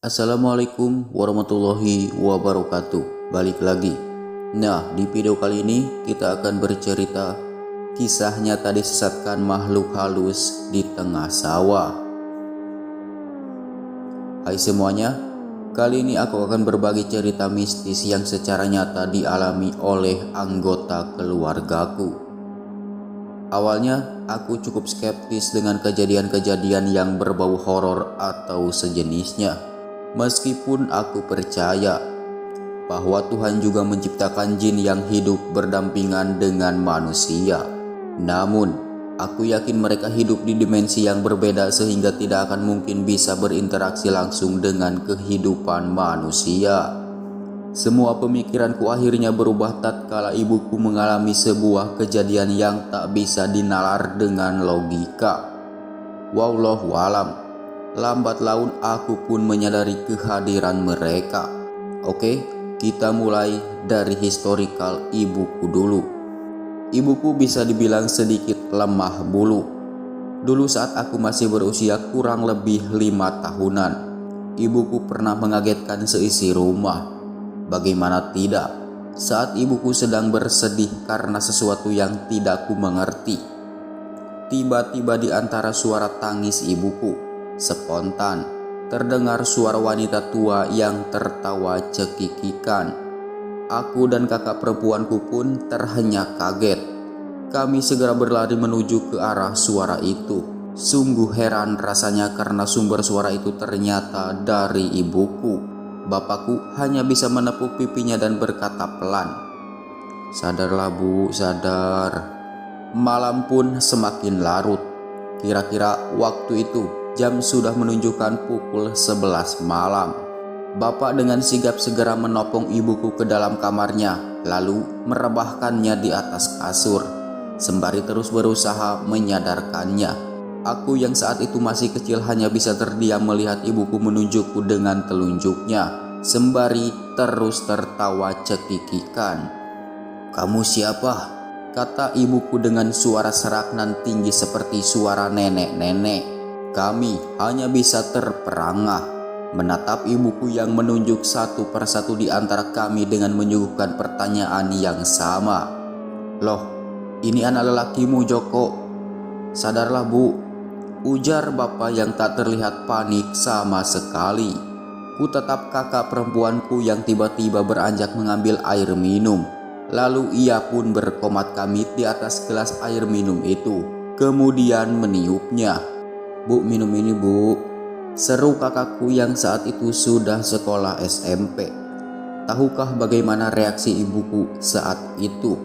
Assalamualaikum warahmatullahi wabarakatuh. Balik lagi. Nah, di video kali ini kita akan bercerita kisah nyata disesatkan makhluk halus di tengah sawah. Hai semuanya, kali ini aku akan berbagi cerita mistis yang secara nyata dialami oleh anggota keluargaku. Awalnya, aku cukup skeptis dengan kejadian-kejadian yang berbau horor atau sejenisnya. Meskipun aku percaya bahwa Tuhan juga menciptakan jin yang hidup berdampingan dengan manusia. Namun, aku yakin mereka hidup di dimensi yang berbeda sehingga tidak akan mungkin bisa berinteraksi langsung dengan kehidupan manusia. Semua pemikiranku akhirnya berubah tatkala ibuku mengalami sebuah kejadian yang tak bisa dinalar dengan logika. Wallahu alam, lambat laun aku pun menyadari kehadiran mereka. Oke, kita mulai dari historikal ibuku dulu. Ibuku bisa dibilang sedikit lemah bulu. Dulu saat aku masih berusia kurang lebih 5 tahunan, ibuku pernah mengagetkan seisi rumah. Bagaimana tidak, saat ibuku sedang bersedih karena sesuatu yang tidak ku mengerti. Tiba-tiba di antara suara tangis ibuku, spontan terdengar suara wanita tua yang tertawa cekikikan. Aku dan kakak perempuanku pun terhenyak kaget. Kami segera berlari menuju ke arah suara itu. Sungguh heran rasanya karena sumber suara itu ternyata dari ibuku. Bapakku hanya bisa menepuk pipinya dan berkata pelan, "Sadarlah bu, sadar." Malam pun semakin larut. Kira-kira waktu itu jam sudah menunjukkan pukul 11 malam. Bapak dengan sigap segera menopong ibuku ke dalam kamarnya, lalu merebahkannya di atas kasur, sembari terus berusaha menyadarkannya. Aku yang saat itu masih kecil hanya bisa terdiam melihat ibuku menunjukku dengan telunjuknya, sembari terus tertawa cekikikan. "Kamu siapa?" kata ibuku dengan suara serak nan tinggi seperti suara nenek-nenek. Kami hanya bisa terperangah, menatap ibuku yang menunjuk satu persatu di antara kami dengan menyuguhkan pertanyaan yang sama. "Loh, ini anak lelakimu Joko. Sadarlah bu," ujar bapak yang tak terlihat panik sama sekali. Ku tetap kakak perempuanku yang tiba-tiba beranjak mengambil air minum. Lalu ia pun berkomat kamit di atas gelas air minum itu, kemudian meniupnya. "Bu, minum ini bu," seru kakakku yang saat itu sudah sekolah SMP. Tahukah bagaimana reaksi ibuku saat itu?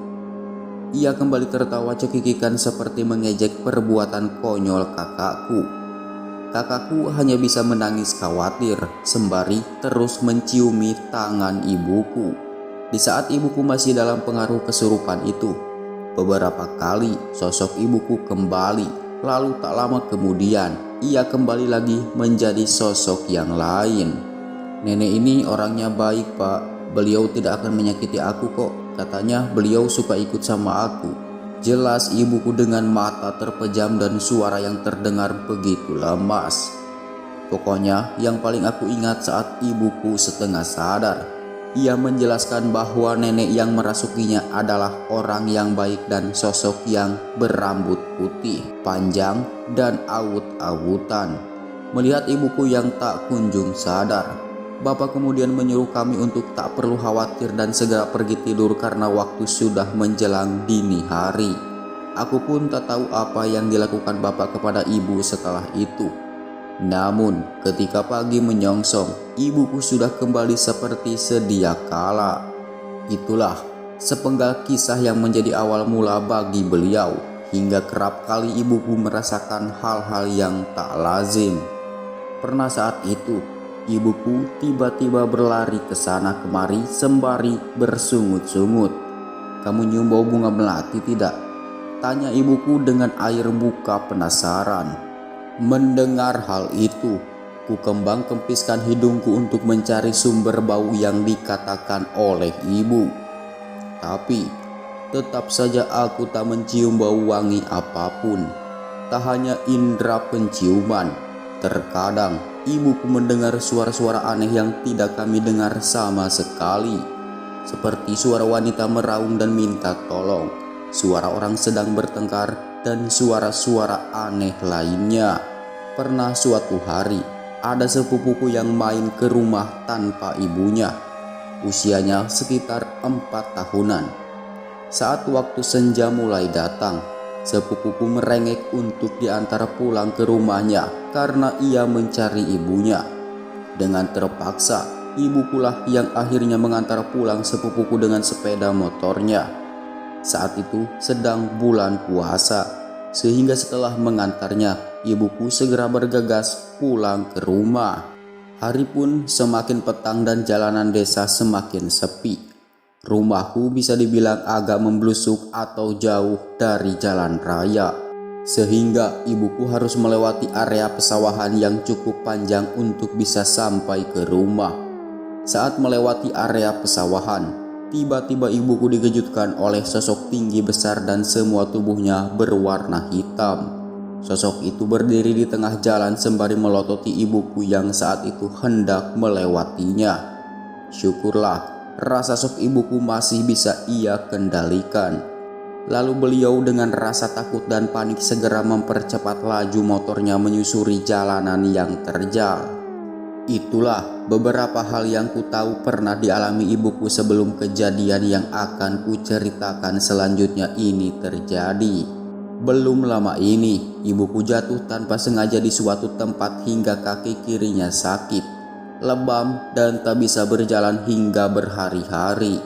Ia kembali tertawa cekikikan seperti mengejek perbuatan konyol kakakku. Kakakku hanya bisa menangis khawatir sembari terus menciumi tangan ibuku. Di saat ibuku masih dalam pengaruh kesurupan itu, beberapa kali sosok ibuku kembali. Lalu tak lama kemudian ia kembali lagi menjadi sosok yang lain. "Nenek ini orangnya baik pak. Beliau tidak akan menyakiti aku kok. Katanya beliau suka ikut sama aku." Jelas ibuku dengan mata terpejam dan suara yang terdengar begitu lemas. Pokoknya yang paling aku ingat saat ibuku setengah sadar, ia menjelaskan bahwa nenek yang merasukinya adalah orang yang baik dan sosok yang berambut putih, panjang dan awut-awutan. Melihat ibuku yang tak kunjung sadar, bapak kemudian menyuruh kami untuk tak perlu khawatir dan segera pergi tidur karena waktu sudah menjelang dini hari. Aku pun tak tahu apa yang dilakukan bapak kepada ibu setelah itu. Namun ketika pagi menyongsong, ibuku sudah kembali seperti sedia kala. Itulah sepenggal kisah yang menjadi awal mula bagi beliau, hingga kerap kali ibuku merasakan hal-hal yang tak lazim. Pernah saat itu ibuku tiba-tiba berlari ke sana kemari sembari bersungut-sungut. "Kamu nyium bau bunga melati tidak?" tanya ibuku dengan air muka penasaran. Mendengar hal itu, ku kembang-kempiskan hidungku untuk mencari sumber bau yang dikatakan oleh ibu. Tapi tetap saja aku tak mencium bau wangi apapun. Tak hanya indera penciuman, terkadang ibuku mendengar suara-suara aneh yang tidak kami dengar sama sekali. Seperti suara wanita meraung dan minta tolong, suara orang sedang bertengkar, dan suara-suara aneh lainnya. Pernah suatu hari, ada sepupuku yang main ke rumah tanpa ibunya. Usianya sekitar 4 tahunan. Saat waktu senja mulai datang, sepupuku merengek untuk diantar pulang ke rumahnya karena ia mencari ibunya. Dengan terpaksa, ibukulah yang akhirnya mengantar pulang sepupuku dengan sepeda motornya. Saat itu sedang bulan puasa, sehingga setelah mengantarnya, ibuku segera bergegas pulang ke rumah. Hari pun semakin petang dan jalanan desa semakin sepi. Rumahku bisa dibilang agak memblusuk atau jauh dari jalan raya, sehingga ibuku harus melewati area pesawahan yang cukup panjang untuk bisa sampai ke rumah. Saat melewati area pesawahan, tiba-tiba ibuku dikejutkan oleh sosok tinggi besar dan semua tubuhnya berwarna hitam. Sosok itu berdiri di tengah jalan sembari melototi ibuku yang saat itu hendak melewatinya. Syukurlah, rasa shock ibuku masih bisa ia kendalikan. Lalu beliau dengan rasa takut dan panik segera mempercepat laju motornya menyusuri jalanan yang terjal. Itulah beberapa hal yang ku tahu pernah dialami ibuku sebelum kejadian yang akan ku ceritakan selanjutnya ini terjadi. Belum lama ini, ibuku jatuh tanpa sengaja di suatu tempat hingga kaki kirinya sakit, lebam, dan tak bisa berjalan hingga berhari-hari.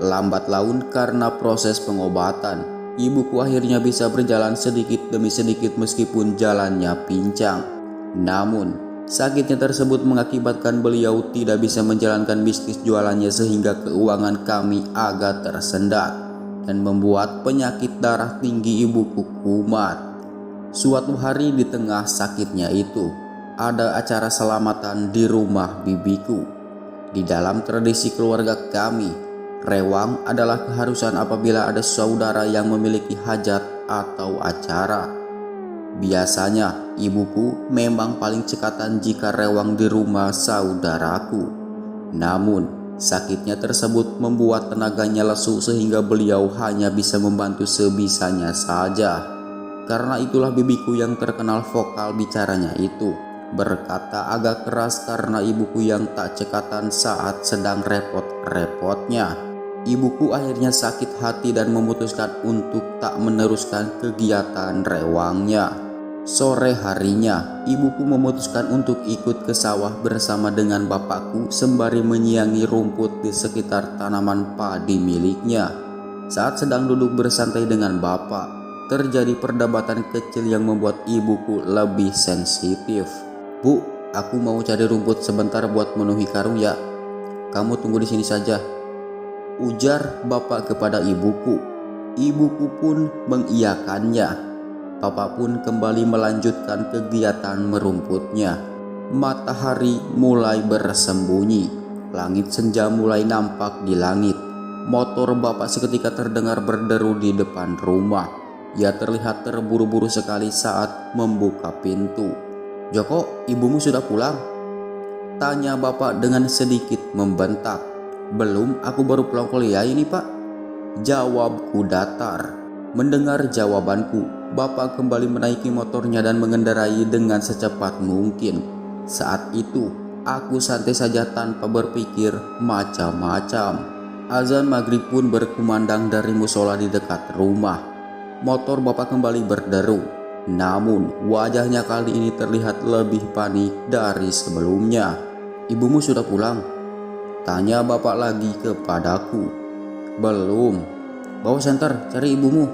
Lambat laun karena proses pengobatan, ibuku akhirnya bisa berjalan sedikit demi sedikit meskipun jalannya pincang. Namun, sakitnya tersebut mengakibatkan beliau tidak bisa menjalankan bisnis jualannya sehingga keuangan kami agak tersendat dan membuat penyakit darah tinggi ibuku kumat. Suatu hari di tengah sakitnya itu, ada acara selamatan di rumah bibiku. Di dalam tradisi keluarga kami, rewang adalah keharusan apabila ada saudara yang memiliki hajat atau acara. Biasanya ibuku memang paling cekatan jika rewang di rumah saudaraku. Namun sakitnya tersebut membuat tenaganya lesu sehingga beliau hanya bisa membantu sebisanya saja. Karena itulah bibiku yang terkenal vokal bicaranya itu berkata agak keras karena ibuku yang tak cekatan saat sedang repot-repotnya. Ibuku akhirnya sakit hati dan memutuskan untuk tak meneruskan kegiatan rewangnya. Sore harinya, ibuku memutuskan untuk ikut ke sawah bersama dengan bapakku sembari menyiangi rumput di sekitar tanaman padi miliknya. Saat sedang duduk bersantai dengan bapak, terjadi perdebatan kecil yang membuat ibuku lebih sensitif. "Bu, aku mau cari rumput sebentar buat memenuhi karung ya. Kamu tunggu di sini saja," ujar bapak kepada ibuku. Ibuku pun mengiyakannya. Bapak pun kembali melanjutkan kegiatan merumputnya. Matahari mulai bersembunyi. Langit senja mulai nampak di langit. Motor bapak seketika terdengar berderu di depan rumah. Ia terlihat terburu-buru sekali saat membuka pintu. "Joko, ibumu sudah pulang?" tanya bapak dengan sedikit membentak. "Belum, aku baru pulang kuliah ini pak," jawabku datar. Mendengar jawabanku, bapak kembali menaiki motornya dan mengendarai dengan secepat mungkin. Saat itu, aku santai saja tanpa berpikir macam-macam. Azan maghrib pun berkumandang dari musola di dekat rumah. Motor bapak kembali berderu. Namun wajahnya kali ini terlihat lebih panik dari sebelumnya. "Ibumu sudah pulang?" tanya bapak lagi kepadaku. "Belum." "Bawa senter, cari ibumu."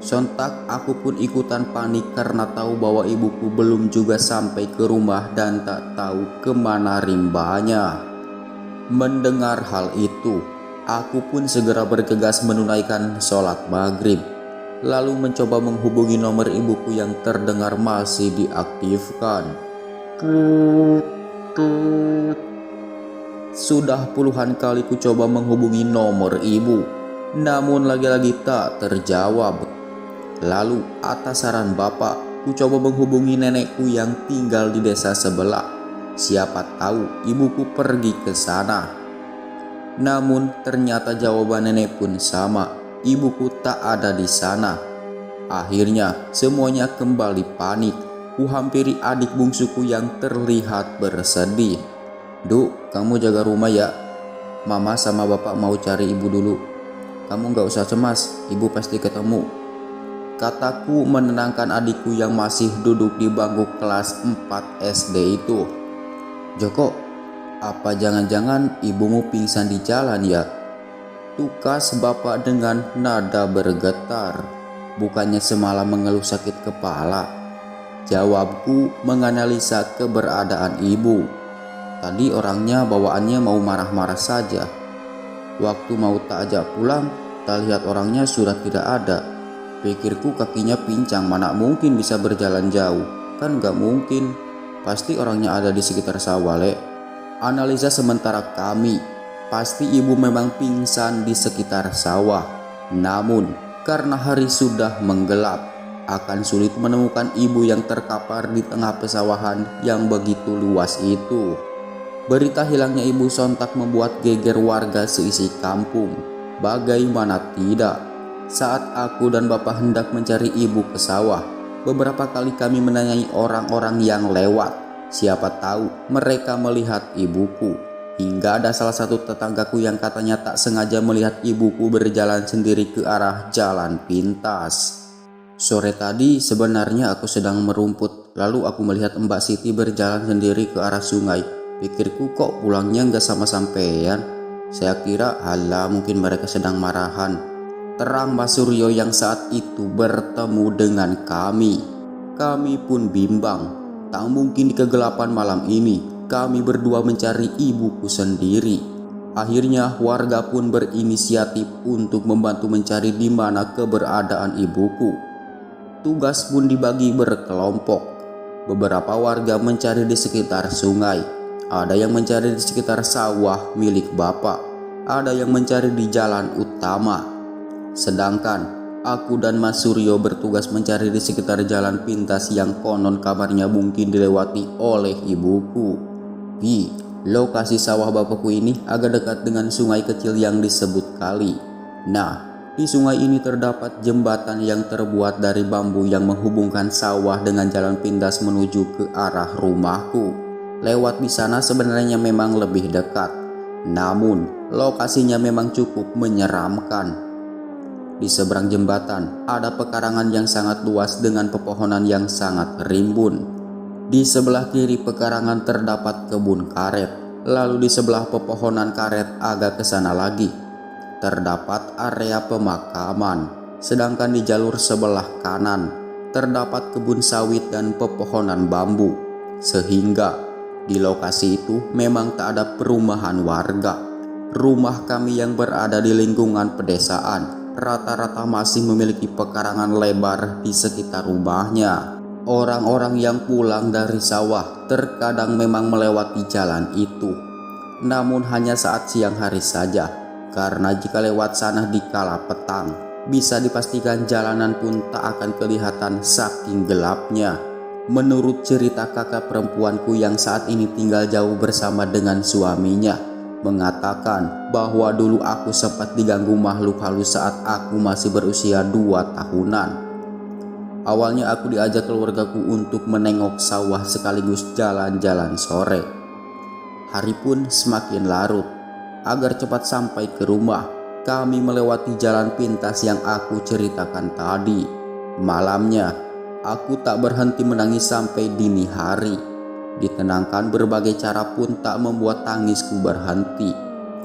Sontak aku pun ikutan panik karena tahu bahwa ibuku belum juga sampai ke rumah dan tak tahu kemana rimbanya. Mendengar hal itu, aku pun segera bergegas menunaikan sholat maghrib, lalu mencoba menghubungi nomor ibuku yang terdengar masih diaktifkan. Sudah puluhan kali ku coba menghubungi nomor ibu, namun lagi-lagi tak terjawab. Lalu atas saran bapak, Ku coba menghubungi nenekku yang tinggal di desa sebelah. Siapa tahu ibuku pergi ke sana. Namun ternyata jawaban nenek pun sama. Ibuku tak ada di sana. Akhirnya semuanya kembali panik. Ku hampiri adik bungsuku yang terlihat bersedih. "Duk, kamu jaga rumah ya. Mama sama bapak mau cari ibu dulu. Kamu gak usah cemas, ibu pasti ketemu," kataku menenangkan adikku yang masih duduk di bangku kelas 4 SD itu. "Joko, apa jangan-jangan ibumu pingsan di jalan ya?" tukas bapak dengan nada bergetar. "Bukannya semalam mengeluh sakit kepala?" jawabku menganalisa keberadaan ibu. "Tadi orangnya bawaannya mau marah-marah saja. Waktu mau tak ajak pulang, tak lihat orangnya sudah tidak ada. Pikirku kakinya pincang, mana mungkin bisa berjalan jauh. Kan gak mungkin, pasti orangnya ada di sekitar sawah, Le." Analisa sementara kami, pasti ibu memang pingsan di sekitar sawah. Namun karena hari sudah menggelap, akan sulit menemukan ibu yang terkapar di tengah pesawahan yang begitu luas itu. Berita hilangnya ibu sontak membuat geger warga seisi kampung. Bagaimana tidak, saat aku dan bapak hendak mencari ibu ke sawah, beberapa kali kami menanyai orang-orang yang lewat. Siapa tahu mereka melihat ibuku. Hingga ada salah satu tetanggaku yang katanya tak sengaja melihat ibuku berjalan sendiri ke arah jalan pintas. "Sore tadi sebenarnya aku sedang merumput, lalu aku melihat Mbak Siti berjalan sendiri ke arah sungai. Pikirku kok pulangnya nggak sama sampean. Saya kira halah mungkin mereka sedang marahan," terang Mas Suryo yang saat itu bertemu dengan kami. Kami pun bimbang. Tak mungkin di kegelapan malam ini kami berdua mencari ibuku sendiri. Akhirnya warga pun berinisiatif untuk membantu mencari di mana keberadaan ibuku. Tugas pun dibagi berkelompok. Beberapa warga mencari di sekitar sungai. Ada yang mencari di sekitar sawah milik bapak. Ada yang mencari di jalan utama. Sedangkan aku dan Mas Suryo bertugas mencari di sekitar jalan pintas yang konon kabarnya mungkin dilewati oleh ibuku. Lokasi sawah bapakku ini agak dekat dengan sungai kecil yang disebut kali. Nah, di sungai ini terdapat jembatan yang terbuat dari bambu yang menghubungkan sawah dengan jalan pintas menuju ke arah rumahku. Lewat di sana sebenarnya memang lebih dekat. Namun, lokasinya memang cukup menyeramkan. Di seberang jembatan ada pekarangan yang sangat luas dengan pepohonan yang sangat rimbun. Di sebelah kiri pekarangan terdapat kebun karet. Lalu di sebelah pepohonan karet agak ke sana lagi terdapat area pemakaman. Sedangkan di jalur sebelah kanan terdapat kebun sawit dan pepohonan bambu. Sehingga di lokasi itu memang tak ada perumahan warga. Rumah kami yang berada di lingkungan pedesaan rata-rata masih memiliki pekarangan lebar di sekitar rumahnya. Orang-orang yang pulang dari sawah terkadang memang melewati jalan itu. Namun hanya saat siang hari saja, karena jika lewat sana di kala petang, bisa dipastikan jalanan pun tak akan kelihatan saking gelapnya. Menurut cerita kakak perempuanku yang saat ini tinggal jauh bersama dengan suaminya, mengatakan bahwa dulu aku sempat diganggu makhluk halus saat aku masih berusia 2 tahunan. Awalnya aku diajak keluargaku untuk menengok sawah sekaligus jalan-jalan sore. Hari pun semakin larut. Agar cepat sampai ke rumah, kami melewati jalan pintas yang aku ceritakan tadi. Malamnya, aku tak berhenti menangis sampai dini hari. Ditenangkan berbagai cara pun tak membuat tangisku berhenti.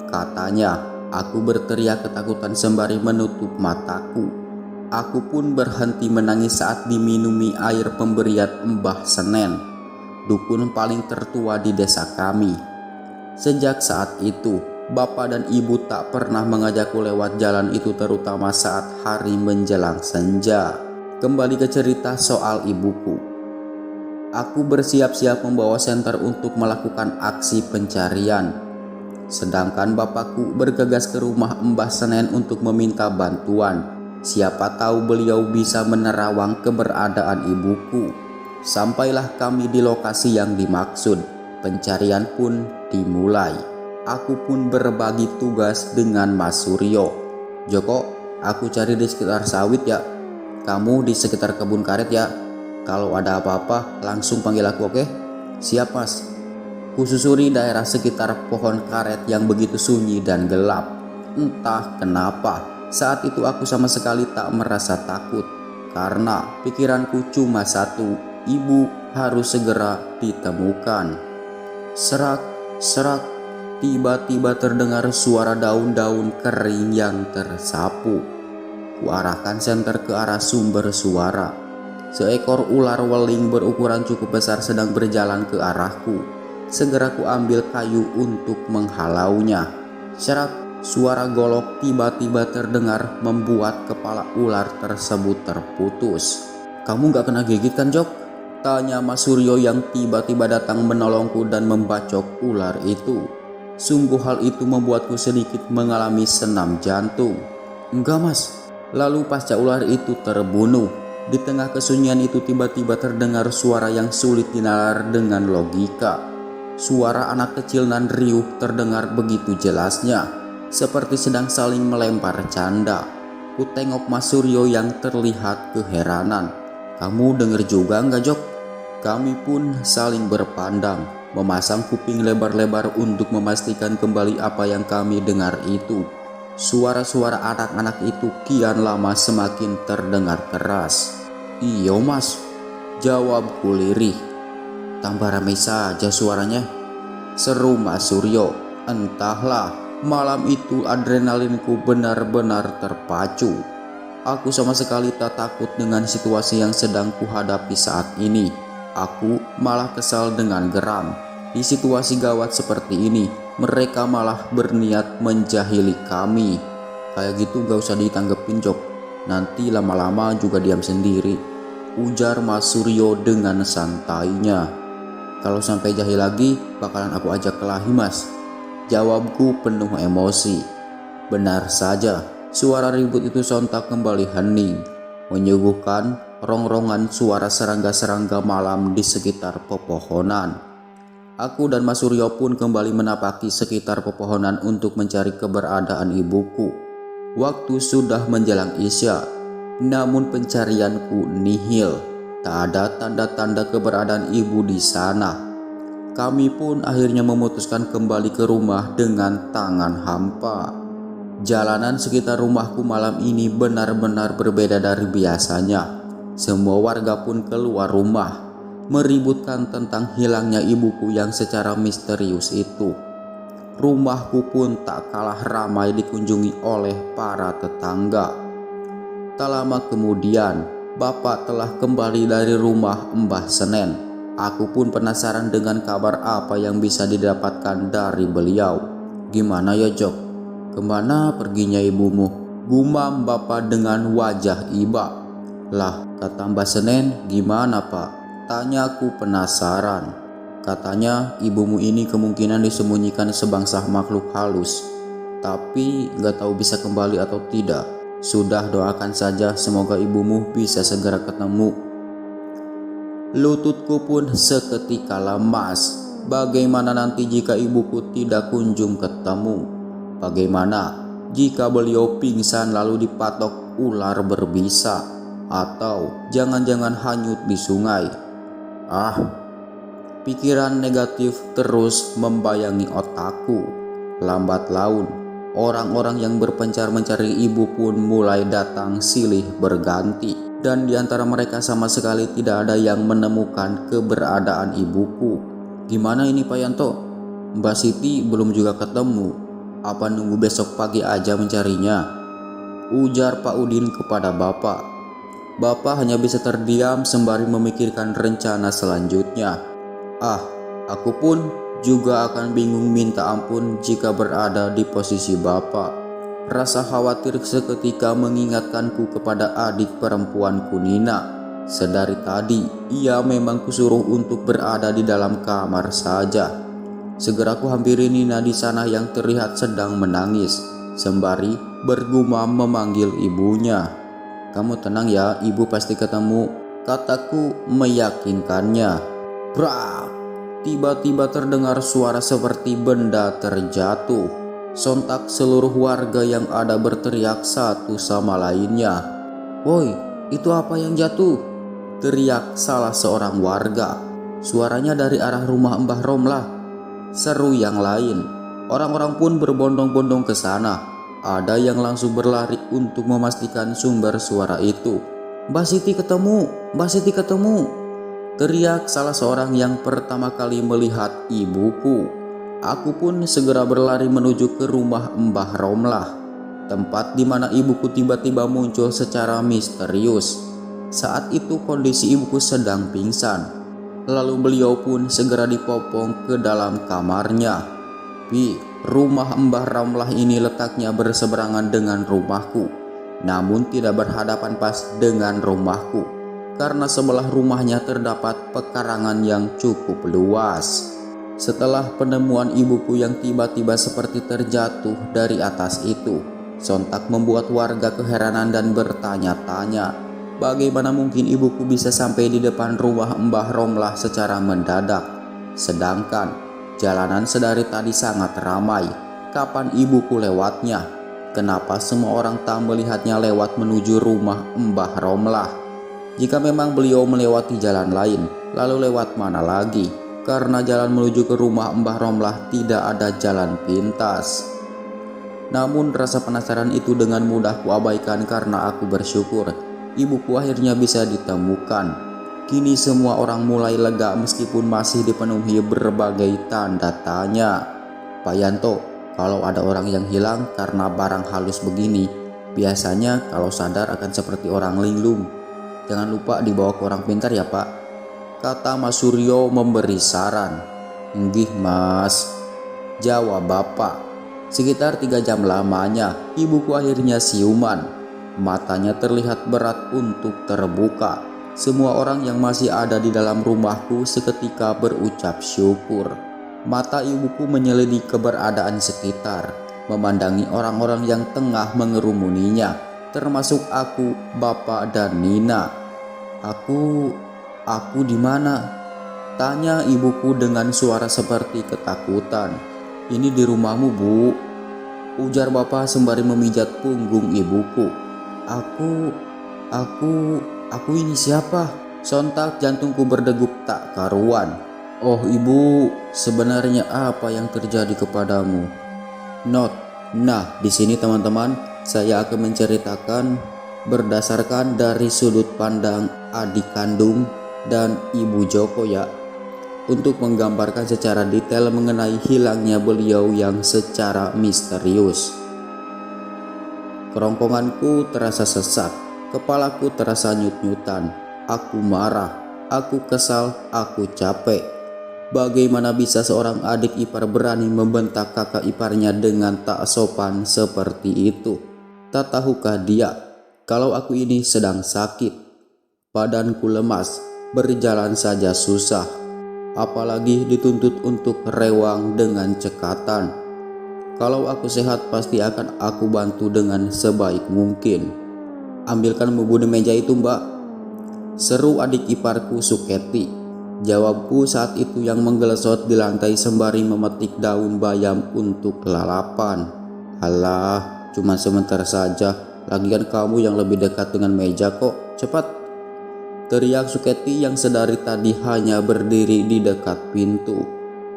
Katanya, aku berteriak ketakutan sembari menutup mataku. Aku pun berhenti menangis saat diminumi air pemberian Mbah Senen, dukun paling tertua di desa kami. Sejak saat itu, bapak dan ibu tak pernah mengajakku lewat jalan itu, terutama saat hari menjelang senja. Kembali ke cerita soal ibuku. Aku bersiap-siap membawa senter untuk melakukan aksi pencarian. Sedangkan bapakku bergegas ke rumah Mbah Senen untuk meminta bantuan. Siapa tahu beliau bisa menerawang keberadaan ibuku. Sampailah kami di lokasi yang dimaksud. Pencarian pun dimulai. Aku pun berbagi tugas dengan Mas Suryo. Joko, aku cari di sekitar sawit ya. Kamu di sekitar kebun karet ya. Kalau ada apa-apa langsung panggil aku, oke? Siap Mas. Kususuri daerah sekitar pohon karet yang begitu sunyi dan gelap. Entah kenapa, saat itu aku sama sekali tak merasa takut. Karena pikiranku cuma satu, ibu harus segera ditemukan. Serak, serak, tiba-tiba terdengar suara daun-daun kering yang tersapu. Kuarahkan senter ke arah sumber suara. Seekor ular weling berukuran cukup besar sedang berjalan ke arahku. Segera ku ambil kayu untuk menghalaunya. Serak, suara golok tiba-tiba terdengar membuat kepala ular tersebut terputus. Kamu gak kena gigit kan, Jok? Tanya Mas Suryo yang tiba-tiba datang menolongku dan membacok ular itu. Sungguh hal itu membuatku sedikit mengalami senam jantung. Enggak Mas. Lalu pasca ular itu terbunuh, di tengah kesunyian itu tiba-tiba terdengar suara yang sulit dinalar dengan logika. Suara anak kecil nan riuh terdengar begitu jelasnya, seperti sedang saling melempar canda. Ku tengok Mas Suryo yang terlihat keheranan. Kamu denger juga nggak, Jok? Kami pun saling berpandang, memasang kuping lebar-lebar untuk memastikan kembali apa yang kami dengar itu. Suara-suara anak-anak itu kian lama semakin terdengar keras. Iyo Mas, jawabku lirih. Tambah ramai saja suaranya, seru Mas Suryo. Entahlah, malam itu adrenalinku benar-benar terpacu. Aku sama sekali tak takut dengan situasi yang sedang kuhadapi saat ini. Aku malah kesal dengan geram. Di situasi gawat seperti ini, mereka malah berniat menjahili kami. Kayak gitu gak usah ditanggepin, Jok. Nanti lama-lama juga diam sendiri, ujar Mas Suryo dengan santainya. Kalau sampai jahil lagi, bakalan aku ajak kelahi, Mas. Jawabku penuh emosi. Benar saja, suara ribut itu sontak kembali hening, menyuguhkan rongrongan suara serangga-serangga malam di sekitar pepohonan. Aku dan Mas Suryo pun kembali menapaki sekitar pepohonan untuk mencari keberadaan ibuku. Waktu sudah menjelang Isya, namun pencarianku nihil. Tak ada tanda-tanda keberadaan ibu di sana. Kami pun akhirnya memutuskan kembali ke rumah dengan tangan hampa. Jalanan sekitar rumahku malam ini benar-benar berbeda dari biasanya. Semua warga pun keluar rumah, meributkan tentang hilangnya ibuku yang secara misterius itu. Rumahku pun tak kalah ramai dikunjungi oleh para tetangga. Tak lama kemudian, Bapak telah kembali dari rumah Mbah Senen. Aku pun penasaran dengan kabar apa yang bisa didapatkan dari beliau. Gimana ya, Jok? Kemana perginya ibumu? Gumam Bapak dengan wajah iba. Lah, kata Mbah Senen, gimana Pak? Tanyaku penasaran. Katanya ibumu ini kemungkinan disembunyikan sebangsa makhluk halus, tapi gak tahu bisa kembali atau tidak. Sudah, doakan saja semoga ibumu bisa segera ketemu. Lututku pun seketika lemas. Bagaimana nanti jika ibuku tidak kunjung ketemu? Bagaimana jika beliau pingsan lalu dipatok ular berbisa? Atau jangan-jangan hanyut di sungai? Pikiran negatif terus membayangi otakku. Lambat laun, orang-orang yang berpencar mencari ibu pun mulai datang silih berganti. Dan di antara mereka sama sekali tidak ada yang menemukan keberadaan ibuku. Gimana ini Pak Yanto? Mbak Siti belum juga ketemu. Apa nunggu besok pagi aja mencarinya? Ujar Pak Udin kepada Bapak. Bapak hanya bisa terdiam sembari memikirkan rencana selanjutnya. Aku pun juga akan bingung minta ampun jika berada di posisi Bapak. Rasa khawatir seketika mengingatkanku kepada adik perempuanku Nina. Sedari tadi ia memang kusuruh untuk berada di dalam kamar saja. Segera ku hampiri Nina di sana yang terlihat sedang menangis, sembari bergumam memanggil ibunya. Kamu tenang ya, ibu pasti ketemu, kataku meyakinkannya. Brak! Tiba-tiba terdengar suara seperti benda terjatuh. Sontak seluruh warga yang ada berteriak satu sama lainnya. "Woi, itu apa yang jatuh?" teriak salah seorang warga. "Suaranya dari arah rumah Mbah Romlah," seru yang lain. Orang-orang pun berbondong-bondong ke sana. Ada yang langsung berlari untuk memastikan sumber suara itu. "Mbah Siti ketemu, Mbah Siti ketemu," teriak salah seorang yang pertama kali melihat ibuku. Aku pun segera berlari menuju ke rumah Mbah Romlah, tempat di mana ibuku tiba-tiba muncul secara misterius. Saat itu kondisi ibuku sedang pingsan. Lalu beliau pun segera dipopong ke dalam kamarnya. "Pi, rumah Mbah Romlah ini letaknya berseberangan dengan rumahku, namun tidak berhadapan pas dengan rumahku, karena sebelah rumahnya terdapat pekarangan yang cukup luas." Setelah penemuan ibuku yang tiba-tiba seperti terjatuh dari atas itu, sontak membuat warga keheranan dan bertanya-tanya, bagaimana mungkin ibuku bisa sampai di depan rumah Mbah Romlah secara mendadak, sedangkan jalanan sedari tadi sangat ramai. Kapan ibuku lewatnya? Kenapa semua orang tak melihatnya lewat menuju rumah Mbah Romlah? Jika memang beliau melewati jalan lain, lalu lewat mana lagi? Karena jalan menuju ke rumah Mbah Romlah tidak ada jalan pintas. Namun rasa penasaran itu dengan mudah kuabaikan karena aku bersyukur ibuku akhirnya bisa ditemukan. Kini semua orang mulai lega meskipun masih dipenuhi berbagai tanda tanya. "Pak Yanto, kalau ada orang yang hilang karena barang halus begini, biasanya kalau sadar akan seperti orang linglung. Jangan lupa dibawa ke orang pintar ya Pak," kata Mas Suryo memberi saran. "Nggih Mas," jawab bapak. Sekitar 3 jam lamanya, ibuku akhirnya siuman. Matanya terlihat berat untuk terbuka. Semua orang yang masih ada di dalam rumahku seketika berucap syukur. Mata ibuku menyelidiki keberadaan sekitar, memandangi orang-orang yang tengah mengerumuninya, termasuk aku, bapak, dan Nina. Aku di mana?" tanya ibuku dengan suara seperti ketakutan. "Ini di rumahmu, Bu," ujar bapak sembari memijat punggung ibuku. Aku ini siapa?" Sontak jantungku berdegup tak karuan. "Oh ibu, sebenarnya apa yang terjadi kepadamu?" Nah, di sini teman-teman, saya akan menceritakan berdasarkan dari sudut pandang adik kandung dan ibu Joko ya, untuk menggambarkan secara detail mengenai hilangnya beliau yang secara misterius. Kerongkonganku terasa sesak, kepalaku terasa nyut-nyutan. Aku marah, aku kesal, aku capek. Bagaimana bisa seorang adik ipar berani membentak kakak iparnya dengan tak sopan seperti itu? Tak tahukah dia kalau aku ini sedang sakit? Badanku lemas, berjalan saja susah, apalagi dituntut untuk rewang dengan cekatan. Kalau aku sehat pasti akan aku bantu dengan sebaik mungkin. "Ambilkan bubu di meja itu Mbak," seru adik iparku Suketi. Jawabku saat itu yang menggelesot di lantai sembari memetik daun bayam untuk lalapan. "Alah, cuma sebentar saja, lagian kamu yang lebih dekat dengan meja kok, cepat," teriak Suketi yang sedari tadi hanya berdiri di dekat pintu.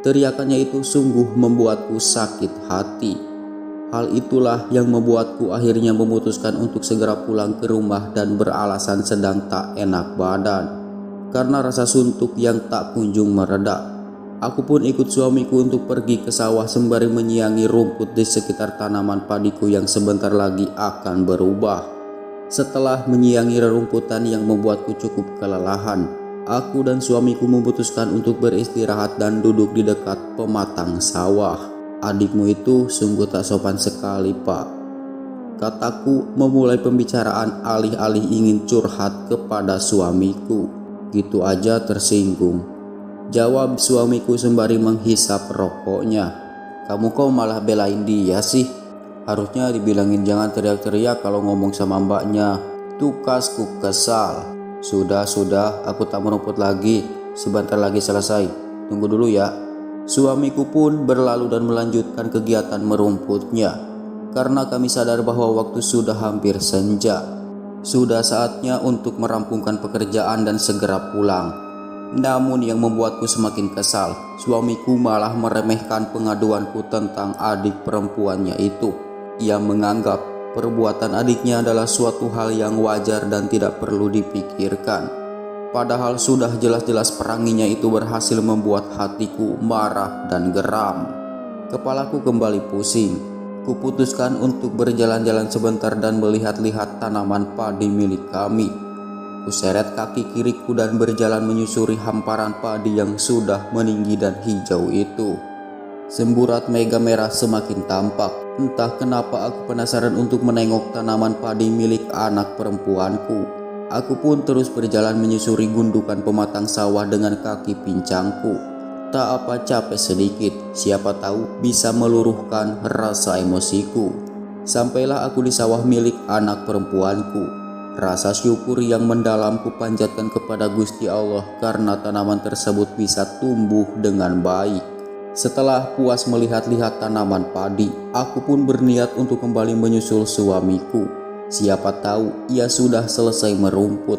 Teriakannya itu sungguh membuatku sakit hati. Hal itulah yang membuatku akhirnya memutuskan untuk segera pulang ke rumah dan beralasan sedang tak enak badan karena rasa suntuk yang tak kunjung mereda. Aku pun ikut suamiku untuk pergi ke sawah sembari menyiangi rumput di sekitar tanaman padiku yang sebentar lagi akan berubah. Setelah menyiangi rerumputan yang membuatku cukup kelelahan, aku dan suamiku memutuskan untuk beristirahat dan duduk di dekat pematang sawah. "Adikmu itu sungguh tak sopan sekali, Pak," kataku memulai pembicaraan alih-alih ingin curhat kepada suamiku. "Gitu aja tersinggung," jawab suamiku sembari menghisap rokoknya. "Kamu kok malah belain dia sih? Harusnya dibilangin jangan teriak-teriak kalau ngomong sama mbaknya. Tukasku kesal. Sudah, aku tak merumput lagi. Sebentar lagi selesai. Tunggu dulu ya. Suamiku pun berlalu dan melanjutkan kegiatan merumputnya. Karena kami sadar bahwa waktu sudah hampir senja. Sudah saatnya untuk merampungkan pekerjaan dan segera pulang. Namun yang membuatku semakin kesal, suamiku malah meremehkan pengaduanku tentang adik perempuannya itu. Ia menganggap perbuatan adiknya adalah suatu hal yang wajar dan tidak perlu dipikirkan. Padahal sudah jelas-jelas peranginya itu berhasil membuat hatiku marah dan geram. Kepalaku kembali pusing. Kuputuskan untuk berjalan-jalan sebentar dan melihat-lihat tanaman padi milik kami. Kuseret kaki kiriku dan berjalan menyusuri hamparan padi yang sudah meninggi dan hijau itu. Semburat mega merah semakin tampak. Entah kenapa aku penasaran untuk menengok tanaman padi milik anak perempuanku. Aku pun terus berjalan menyusuri gundukan pematang sawah dengan kaki pincangku. Tak apa capek sedikit, siapa tahu bisa meluruhkan rasa emosiku. Sampailah aku di sawah milik anak perempuanku. Rasa syukur yang mendalam kupanjatkan kepada Gusti Allah karena tanaman tersebut bisa tumbuh dengan baik. Setelah puas melihat-lihat tanaman padi, aku pun berniat untuk kembali menyusul suamiku. Siapa tahu ia sudah selesai merumput.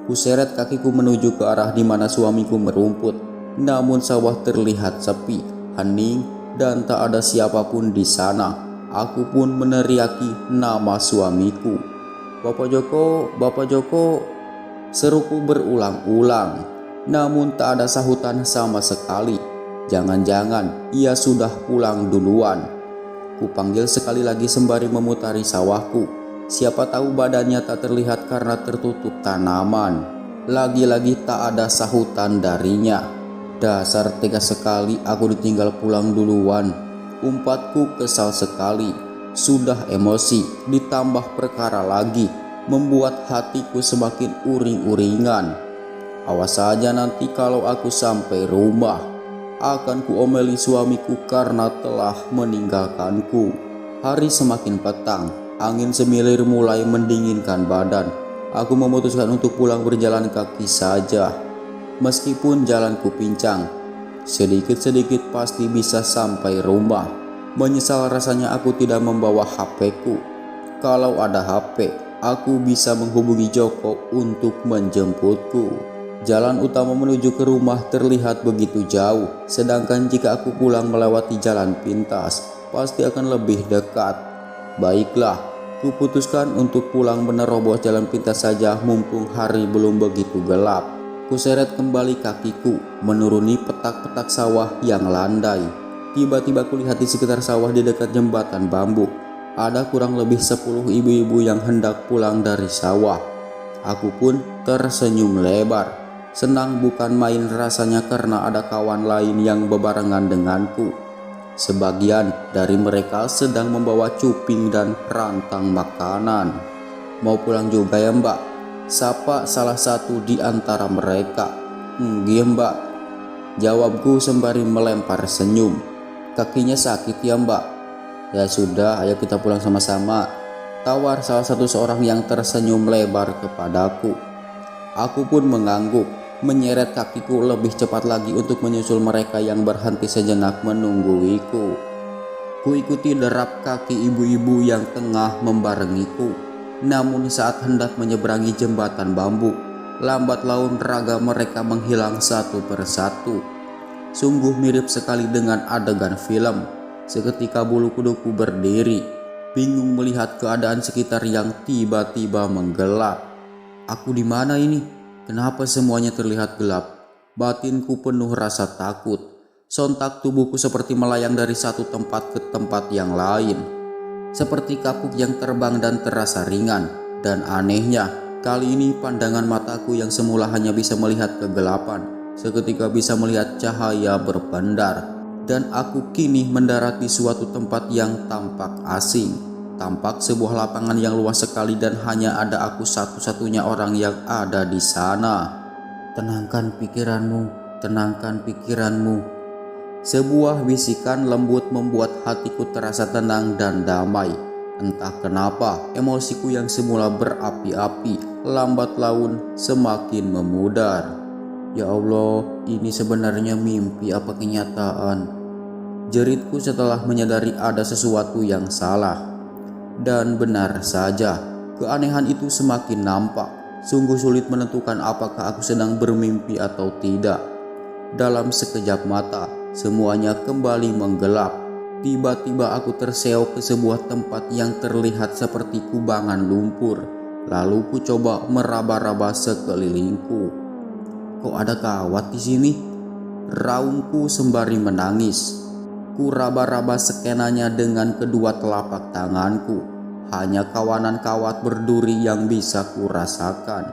Kuseret kakiku menuju ke arah di mana suamiku merumput. Namun sawah terlihat sepi, hening, dan tak ada siapapun di sana. Aku pun meneriaki nama suamiku. Bapak Joko, seruku berulang-ulang. Namun tak ada sahutan sama sekali. Jangan-jangan ia sudah pulang duluan. Kupanggil sekali lagi sembari memutari sawahku. Siapa tahu badannya tak terlihat karena tertutup tanaman. Lagi-lagi tak ada sahutan darinya. Dasar tega sekali aku ditinggal pulang duluan. Umpatku kesal sekali. Sudah emosi ditambah perkara lagi, membuat hatiku semakin uring-uringan. Awas saja nanti kalau aku sampai rumah. Akan kuomeli suamiku karena telah meninggalkanku. Hari semakin petang, angin semilir mulai mendinginkan badan. Aku memutuskan untuk pulang berjalan kaki saja. Meskipun jalanku pincang, sedikit-sedikit pasti bisa sampai rumah. Menyesal rasanya aku tidak membawa HP-ku. Kalau ada HP, aku bisa menghubungi Joko untuk menjemputku. Jalan utama menuju ke rumah terlihat begitu jauh, sedangkan jika aku pulang melewati jalan pintas, pasti akan lebih dekat. Baiklah, kuputuskan untuk pulang menerobos jalan pintas saja mumpung hari belum begitu gelap. Kuseret kembali kakiku, menuruni petak-petak sawah yang landai. Tiba-tiba kulihat di sekitar sawah di dekat jembatan bambu. Ada kurang lebih 10 ibu-ibu yang hendak pulang dari sawah. Aku pun tersenyum lebar. Senang bukan main rasanya karena ada kawan lain yang bebarengan denganku. Sebagian dari mereka sedang membawa cuping dan rantang makanan. Mau pulang juga ya Mbak? Sapa salah satu di antara mereka. Iya Mbak, jawabku sembari melempar senyum. Kakinya sakit ya Mbak? Ya sudah, ayo kita pulang sama-sama, tawar salah satu seorang yang tersenyum lebar kepadaku. Aku pun mengangguk, menyeret kakiku lebih cepat lagi untuk menyusul mereka yang berhenti sejenak menungguiku. Kuikuti derap kaki ibu-ibu yang tengah membarengiku. Namun saat hendak menyeberangi jembatan bambu, lambat laun raga mereka menghilang satu persatu. Sungguh mirip sekali dengan adegan film. Seketika bulu kuduku berdiri, bingung melihat keadaan sekitar yang tiba-tiba menggelap. Aku di mana ini? Kenapa semuanya terlihat gelap? Batinku penuh rasa takut. Sontak tubuhku seperti melayang dari satu tempat ke tempat yang lain. Seperti kapuk yang terbang dan terasa ringan. Dan anehnya, kali ini pandangan mataku yang semula hanya bisa melihat kegelapan, seketika bisa melihat cahaya berpendar. Dan aku kini mendarat di suatu tempat yang tampak asing. Tampak sebuah lapangan yang luas sekali dan hanya ada aku satu-satunya orang yang ada di sana. Tenangkan pikiranmu, tenangkan pikiranmu. Sebuah bisikan lembut membuat hatiku terasa tenang dan damai. Entah kenapa emosiku yang semula berapi-api lambat laun semakin memudar. Ya Allah, ini sebenarnya mimpi apa kenyataan? Jeritku setelah menyadari ada sesuatu yang salah. Dan benar saja, keanehan itu semakin nampak. Sungguh sulit menentukan apakah aku sedang bermimpi atau tidak. Dalam sekejap mata, semuanya kembali menggelap. Tiba-tiba aku terseok ke sebuah tempat yang terlihat seperti kubangan lumpur. Lalu ku coba meraba-raba sekelilingku. Kok ada kawat di sini? Raungku sembari menangis. Ku raba-raba skenanya dengan kedua telapak tanganku. Hanya kawanan kawat berduri yang bisa ku rasakan.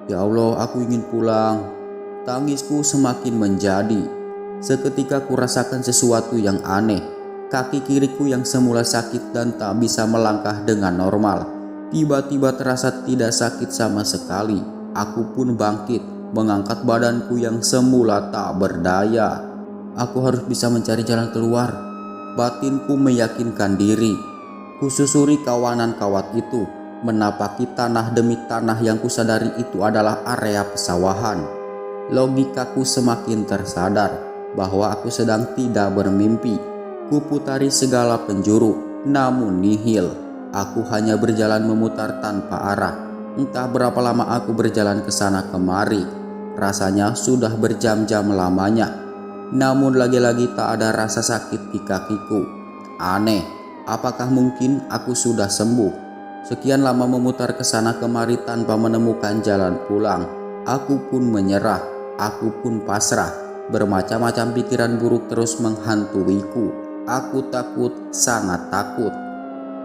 Ya Allah, aku ingin pulang. Tangisku semakin menjadi. Seketika ku rasakan sesuatu yang aneh. Kaki kiriku yang semula sakit dan tak bisa melangkah dengan normal, tiba-tiba terasa tidak sakit sama sekali. Aku pun bangkit, mengangkat badanku yang semula tak berdaya. Aku harus bisa mencari jalan keluar. Batinku meyakinkan diri. Kususuri kawanan kawat itu, menapaki tanah demi tanah yang kusadari itu adalah area pesawahan. Logikaku semakin tersadar bahwa aku sedang tidak bermimpi. Kuputari segala penjuru, namun nihil. Aku hanya berjalan memutar tanpa arah. Entah berapa lama aku berjalan ke sana kemari. Rasanya sudah berjam-jam lamanya. Namun lagi-lagi tak ada rasa sakit di kakiku. Aneh, apakah mungkin aku sudah sembuh? Sekian lama memutar ke sana kemari tanpa menemukan jalan pulang. Aku pun menyerah, aku pun pasrah. Bermacam-macam pikiran buruk terus menghantuiku. Aku takut, sangat takut.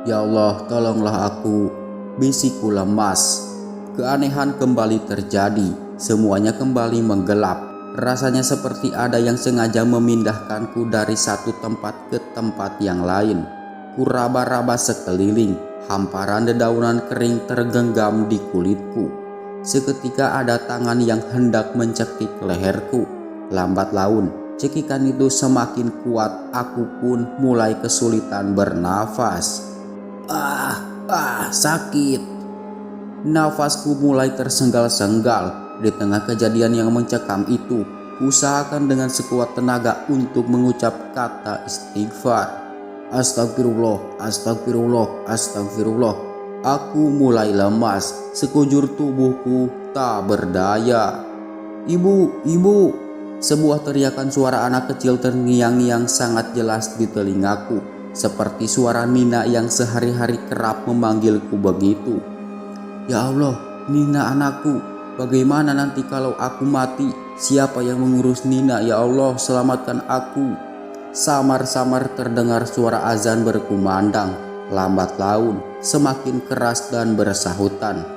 Ya Allah, tolonglah aku. Bisikku lemas. Keanehan kembali terjadi. Semuanya kembali menggelap. Rasanya seperti ada yang sengaja memindahkanku dari satu tempat ke tempat yang lain. Kuraba-raba sekeliling, hamparan dedaunan kering tergenggam di kulitku. Seketika ada tangan yang hendak mencekik leherku. Lambat laun, cekikan itu semakin kuat, aku pun mulai kesulitan bernafas. Sakit. Nafasku mulai tersengal-senggal. Di tengah kejadian yang mencekam itu, usahakan dengan sekuat tenaga untuk mengucap kata istighfar. Astagfirullah, astagfirullah, astagfirullah. Aku mulai lemas, sekujur tubuhku tak berdaya. Ibu, ibu. Sebuah teriakan suara anak kecil terngiang-ngiang sangat jelas di telingaku, seperti suara Nina yang sehari-hari kerap memanggilku begitu. Ya Allah, Nina anakku. Bagaimana nanti kalau aku mati? Siapa yang mengurus Nina? Ya Allah, selamatkan aku. Samar-samar terdengar suara azan berkumandang. Lambat laun, semakin keras dan bersahutan.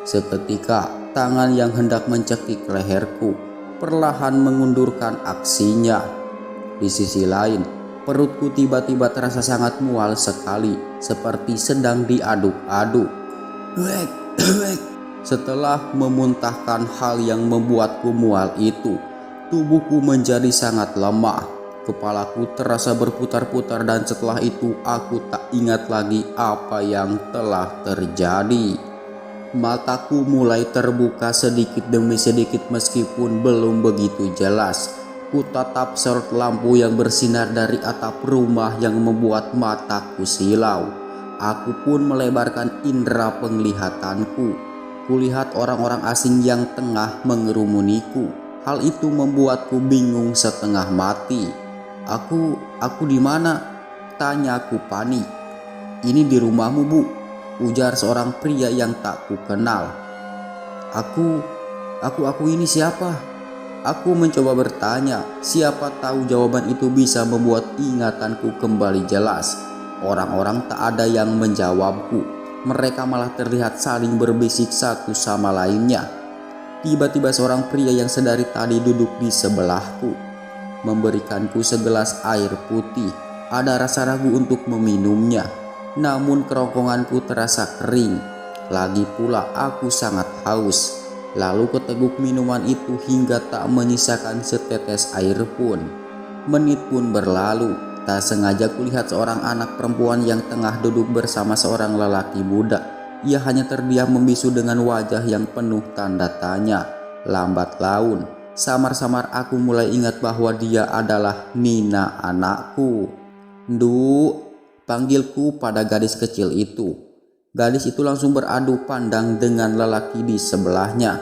Seketika, tangan yang hendak mencekik leherku perlahan mengundurkan aksinya. Di sisi lain, perutku tiba-tiba terasa sangat mual sekali, seperti sedang diaduk-aduk. Setelah memuntahkan hal yang membuatku mual itu, tubuhku menjadi sangat lemah. Kepalaku terasa berputar-putar dan setelah itu aku tak ingat lagi apa yang telah terjadi. Mataku mulai terbuka sedikit demi sedikit meskipun belum begitu jelas. Ku tatap sorot lampu yang bersinar dari atap rumah yang membuat mataku silau. Aku pun melebarkan indera penglihatanku. Kulihat orang-orang asing yang tengah mengerumuniku. Hal itu membuatku bingung setengah mati. Aku di mana? Tanyaku panik. Ini di rumahmu, Bu, ujar seorang pria yang tak kukenal. Aku ini siapa? Aku mencoba bertanya. Siapa tahu jawaban itu bisa membuat ingatanku kembali jelas. Orang-orang tak ada yang menjawabku. Mereka malah terlihat saling berbisik satu sama lainnya. Tiba-tiba seorang pria yang sedari tadi duduk di sebelahku memberikanku segelas air putih. Ada rasa ragu untuk meminumnya, namun kerongkonganku terasa kering. Lagi pula aku sangat haus. Lalu keteguk minuman itu hingga tak menyisakan setetes air pun. Menit pun berlalu, Tak sengaja kulihat seorang anak perempuan yang tengah duduk bersama seorang lelaki muda. Ia hanya terdiam membisu dengan wajah yang penuh tanda tanya. Lambat laun, samar-samar aku mulai ingat bahwa dia adalah Nina, anakku. "Nduk," panggilku pada gadis kecil itu. Gadis itu langsung beradu pandang dengan lelaki di sebelahnya.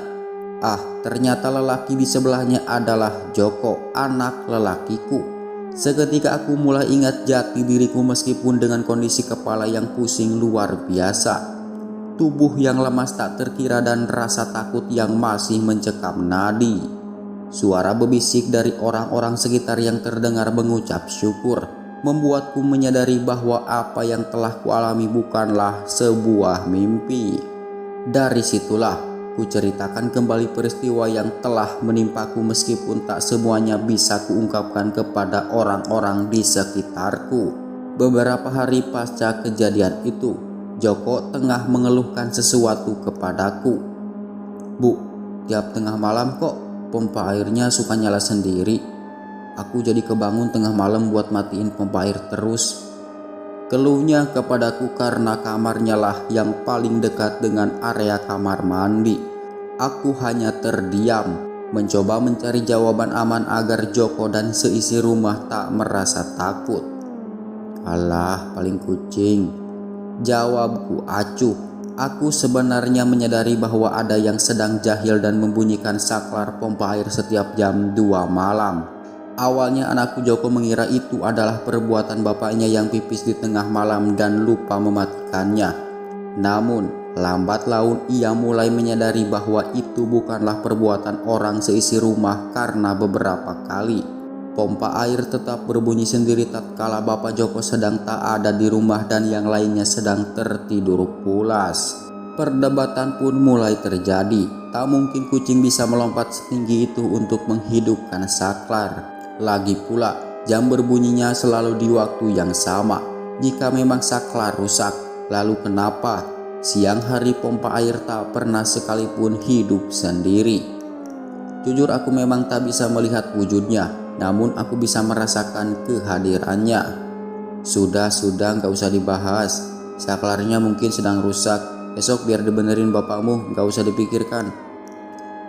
Ternyata lelaki di sebelahnya adalah Joko, anak lelakiku. Seketika aku mulai ingat jati diriku meskipun dengan kondisi kepala yang pusing luar biasa, tubuh yang lemas tak terkira dan rasa takut yang masih mencekam nadi. Suara bebisik dari orang-orang sekitar yang terdengar mengucap syukur membuatku menyadari bahwa apa yang telah kualami bukanlah sebuah mimpi. Dari situlah kuceritakan kembali peristiwa yang telah menimpaku meskipun tak semuanya bisa kuungkapkan kepada orang-orang di sekitarku. Beberapa hari pasca kejadian itu, Joko tengah mengeluhkan sesuatu kepadaku. "Bu, tiap tengah malam kok pompa airnya suka nyala sendiri. Aku jadi kebangun tengah malam buat matiin pompa air terus." Keluhnya kepadaku karena kamarnya lah yang paling dekat dengan area kamar mandi. Aku hanya terdiam, mencoba mencari jawaban aman agar Joko dan seisi rumah tak merasa takut. "Alah, paling kucing," jawabku acuh. Aku sebenarnya menyadari bahwa ada yang sedang jahil dan membunyikan saklar pompa air setiap jam 2 malam. Awalnya anakku Joko mengira itu adalah perbuatan bapaknya yang pipis di tengah malam dan lupa mematikannya. Namun lambat laun ia mulai menyadari bahwa itu bukanlah perbuatan orang seisi rumah karena beberapa kali pompa air tetap berbunyi sendiri tatkala bapak Joko sedang tak ada di rumah dan yang lainnya sedang tertidur pulas. Perdebatan pun mulai terjadi. Tak mungkin kucing bisa melompat setinggi itu untuk menghidupkan saklar. Lagi pula, jam berbunyinya selalu di waktu yang sama. Jika memang saklar rusak, lalu kenapa siang hari pompa air tak pernah sekalipun hidup sendiri? Jujur aku memang tak bisa melihat wujudnya, namun aku bisa merasakan kehadirannya. Sudah, gak usah dibahas. Saklarnya mungkin sedang rusak. Besok biar dibenerin bapakmu, gak usah dipikirkan.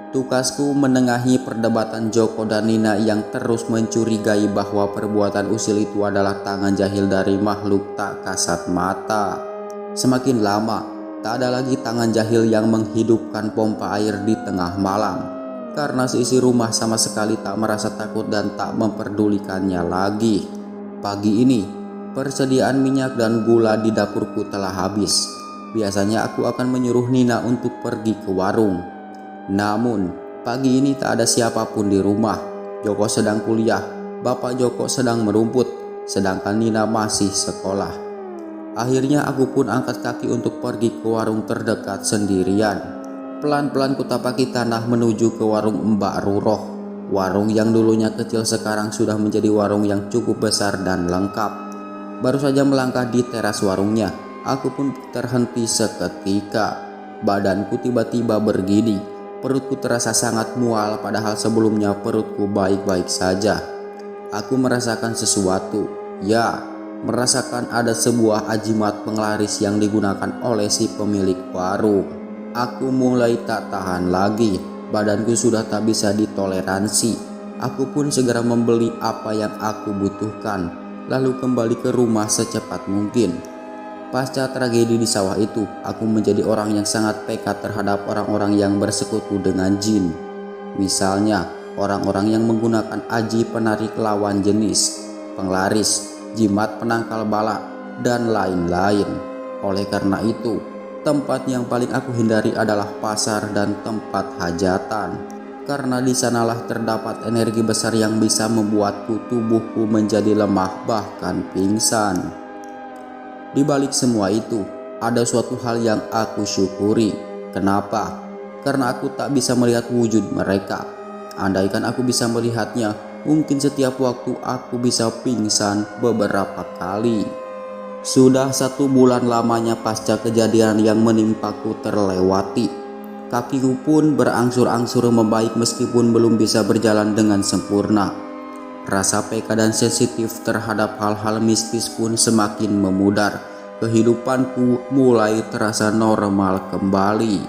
Tukasku menengahi perdebatan Joko dan Nina yang terus mencurigai bahwa perbuatan usil itu adalah tangan jahil dari makhluk tak kasat mata. Semakin lama, tak ada lagi tangan jahil yang menghidupkan pompa air di tengah malam, karena seisi rumah sama sekali tak merasa takut dan tak memperdulikannya lagi. Pagi ini, persediaan minyak dan gula di dapurku telah habis. Biasanya aku akan menyuruh Nina untuk pergi ke warung. Namun, pagi ini tak ada siapapun di rumah. Joko sedang kuliah, bapak Joko sedang merumput, sedangkan Nina masih sekolah. Akhirnya aku pun angkat kaki untuk pergi ke warung terdekat sendirian. Pelan-pelan kutapaki tanah menuju ke warung Mbak Ruroh. Warung yang dulunya kecil sekarang sudah menjadi warung yang cukup besar dan lengkap. Baru saja melangkah di teras warungnya, aku pun terhenti seketika. Badanku tiba-tiba bergidik. Perutku terasa sangat mual padahal sebelumnya perutku baik-baik saja. Aku merasakan sesuatu. Ya, merasakan ada sebuah ajimat penglaris yang digunakan oleh si pemilik warung. Aku mulai tak tahan lagi. Badanku sudah tak bisa ditoleransi. Aku pun segera membeli apa yang aku butuhkan, lalu kembali ke rumah secepat mungkin. Pasca tragedi di sawah itu, aku menjadi orang yang sangat peka terhadap orang-orang yang bersekutu dengan jin. Misalnya, orang-orang yang menggunakan aji penarik lawan jenis, penglaris, jimat penangkal bala, dan lain-lain. Oleh karena itu, tempat yang paling aku hindari adalah pasar dan tempat hajatan, karena di sanalah terdapat energi besar yang bisa membuatku tubuhku menjadi lemah bahkan pingsan. Di balik semua itu, ada suatu hal yang aku syukuri. Kenapa? Karena aku tak bisa melihat wujud mereka. Andaikan aku bisa melihatnya, mungkin setiap waktu aku bisa pingsan beberapa kali. Sudah 1 bulan lamanya pasca kejadian yang menimpaku terlewati. Kakiku pun berangsur-angsur membaik meskipun belum bisa berjalan dengan sempurna. rasa peka dan sensitif terhadap hal-hal mistis pun semakin memudar. Kehidupanku mulai terasa normal kembali.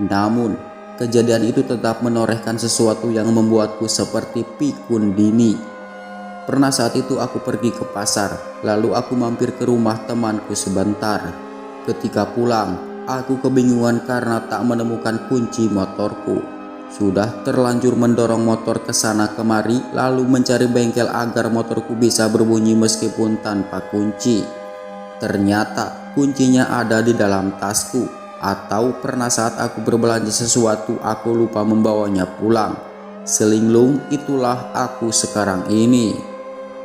Namun, kejadian itu tetap menorehkan sesuatu yang membuatku seperti pikun dini. Pernah saat itu aku pergi ke pasar, lalu aku mampir ke rumah temanku sebentar. Ketika pulang, aku kebingungan karena tak menemukan kunci motorku. Sudah terlanjur mendorong motor ke sana kemari, lalu mencari bengkel agar motorku bisa berbunyi meskipun tanpa kunci. Ternyata kuncinya ada di dalam tasku, atau pernah saat aku berbelanja sesuatu aku lupa membawanya pulang. Selinglung itulah aku sekarang ini.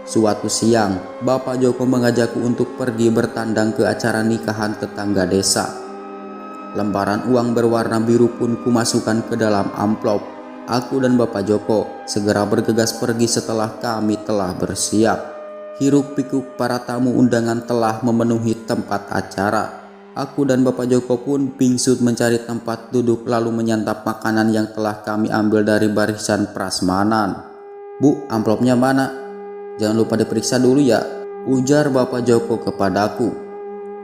Suatu siang, Bapak Joko mengajakku untuk pergi bertandang ke acara nikahan tetangga desa. Lembaran uang berwarna biru pun kumasukkan ke dalam amplop. Aku dan Bapak Joko segera bergegas pergi setelah kami telah bersiap. Hiruk pikuk para tamu undangan telah memenuhi tempat acara. Aku dan Bapak Joko pun pingsut mencari tempat duduk lalu menyantap makanan yang telah kami ambil dari barisan prasmanan. "Bu, amplopnya mana? Jangan lupa diperiksa dulu ya," ujar Bapak Joko kepadaku.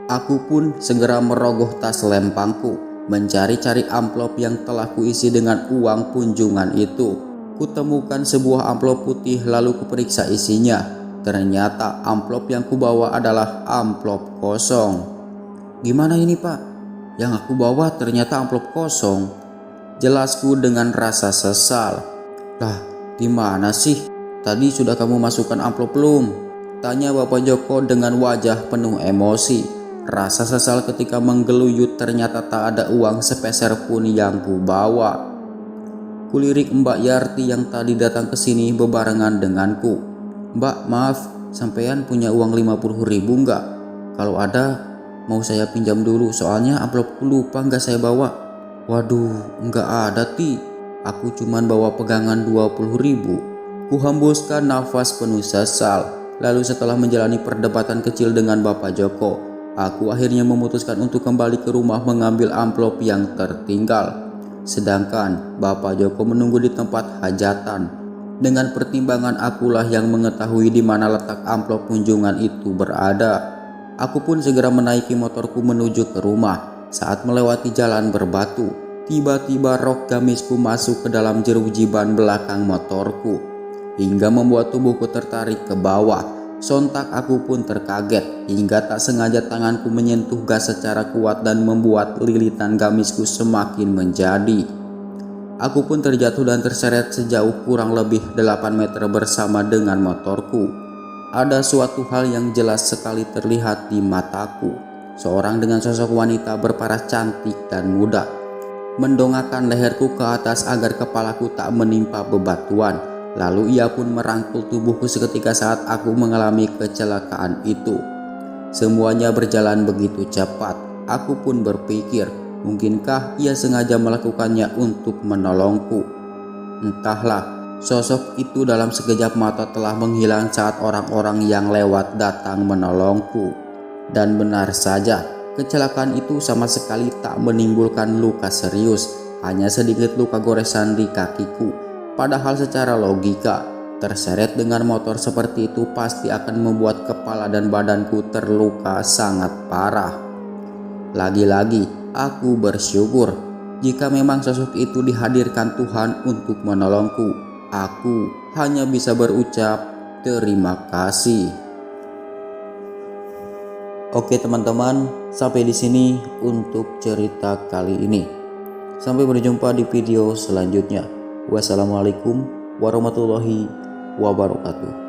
Aku pun segera merogoh tas lempangku, mencari-cari amplop yang telah kuisi dengan uang punjungan itu. Kutemukan sebuah amplop putih lalu kuperiksa isinya. Ternyata amplop yang kubawa adalah amplop kosong. "Gimana ini, Pak? Yang aku bawa ternyata amplop kosong," jelasku dengan rasa sesal. "Lah, gimana sih? Tadi sudah kamu masukkan amplop belum?" tanya Bapak Joko dengan wajah penuh emosi. Rasa sesal ketika menggeluyut ternyata tak ada uang sepeser pun yang kubawa. Kulirik Mbak Yarti yang tadi datang ke sini bebarengan denganku. "Mbak, maaf, sampean punya uang 50.000 enggak? Kalau ada, mau saya pinjam dulu, soalnya amplopku lupa enggak saya bawa." "Waduh, enggak ada, Ti. Aku cuman bawa pegangan 20.000. Kuhembuskan nafas penuh sesal. Lalu setelah menjalani perdebatan kecil dengan Bapak Joko, aku akhirnya memutuskan untuk kembali ke rumah mengambil amplop yang tertinggal. Sedangkan Bapak Joko menunggu di tempat hajatan. Dengan pertimbangan akulah yang mengetahui di mana letak amplop kunjungan itu berada. Aku pun segera menaiki motorku menuju ke rumah. Saat melewati jalan berbatu, tiba-tiba rok gamisku masuk ke dalam jerujiban belakang motorku, hingga membuat tubuhku tertarik ke bawah. Sontak aku pun terkaget hingga tak sengaja tanganku menyentuh gas secara kuat dan membuat lilitan gamisku semakin menjadi. Aku pun terjatuh dan terseret sejauh kurang lebih 8 meter bersama dengan motorku. Ada suatu hal yang jelas sekali terlihat di mataku. Seorang dengan sosok wanita berparas cantik dan muda mendongakkan leherku ke atas agar kepalaku tak menimpa bebatuan. Lalu ia pun merangkul tubuhku seketika saat aku mengalami kecelakaan itu. Semuanya berjalan begitu cepat. Aku pun berpikir, mungkinkah ia sengaja melakukannya untuk menolongku? Entahlah, sosok itu dalam sekejap mata telah menghilang saat orang-orang yang lewat datang menolongku. Dan benar saja, kecelakaan itu sama sekali tak menimbulkan luka serius, hanya sedikit luka goresan di kakiku. Padahal secara logika, terseret dengan motor seperti itu pasti akan membuat kepala dan badanku terluka sangat parah. Lagi-lagi, aku bersyukur jika memang sosok itu dihadirkan Tuhan untuk menolongku. Aku hanya bisa berucap terima kasih. Oke teman-teman, sampai di sini untuk cerita kali ini. Sampai berjumpa di video selanjutnya. Wassalamualaikum warahmatullahi wabarakatuh.